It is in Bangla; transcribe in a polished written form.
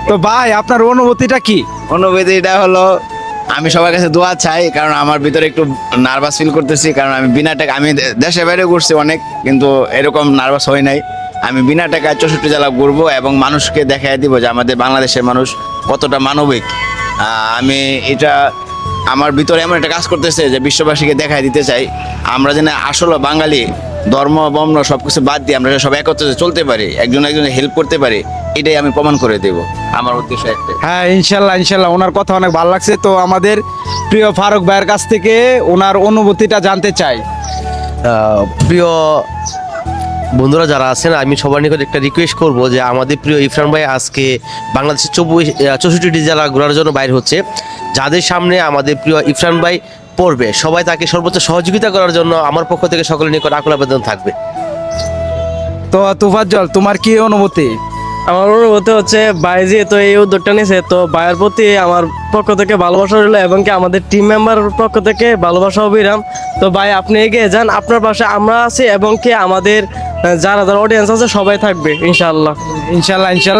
তো ভাই আপনার অনুভূতিটা কি? অনুভূতিটা হলো আমি সবার কাছে দোয়া চাই, কারণ আমার ভিতরে একটু নার্ভাস ফিল করতেছি, কারণ আমি বিনা টাকা আমি দেশে বাইরে ঘুরছি অনেক, কিন্তু এরকম নার্ভাস হই নাই। আমি বিনা টাকায় 64 জেলা ঘুরবো এবং মানুষকে দেখাই দিব যে আমাদের বাংলাদেশের মানুষ কতটা মানবিক। আমি এটা আমার ভিতরে এমন একটা কাজ করতেছে যে বিশ্ববাসীকে দেখাই দিতে চাই আমরা যেন আসলে বাঙালি, ধর্ম বর্ণ সব কিছু বাদ দিয়ে আমরা সব একত্রে চলতে পারি, একজন একজনের হেল্প করতে পারি। এটাই আমি প্রমাণ করে দেব, আমার উদ্দেশ্য একটাই। হ্যাঁ, ইনশাল্লাহ ইনশাল্লাহ, ওনার কথা অনেক ভালো লাগছে। তো আমাদের প্রিয় ফারুক ভাইয়ের কাছ থেকে ওনার অনুভূতিটা জানতে চাই। প্রিয় বন্ধুরা যারা আছেন, আমি সবার নিকট একটা রিকোয়েস্ট করব যে আমাদের প্রিয় ইরফান ভাই আজকে বাংলাদেশের 64টি জেলা ঘোরার জন্য বাইর হচ্ছে। যাদের সামনে আমাদের প্রিয় ইরফান ভাই পড়বে, সবাই তাকে সর্বোচ্চ সহযোগিতা করার জন্য আমার পক্ষ থেকে সকলের নিকট আকুল আবেদন থাকবে। তো তুফাজ্জল, তোমার কি অনুভূতি? আমার অনুভূতি হচ্ছে ভাই যেহেতু এই উদ্যোগটা নিয়েছে, তো ভাইয়ের প্রতি আমার পক্ষ থেকে ভালোবাসা রইল এবং কি আমাদের টিম মেম্বারের পক্ষ থেকে ভালোবাসা অবিরাম। তো ভাই আপনি এগিয়ে যান, আপনার পাশে আমরা আছি এবং কি আমাদের যারা যারা অডিয়েন্স আছে সবাই থাকবে ইনশাআল্লাহ। ইনশাল্লাহ ইনশাল্লাহ।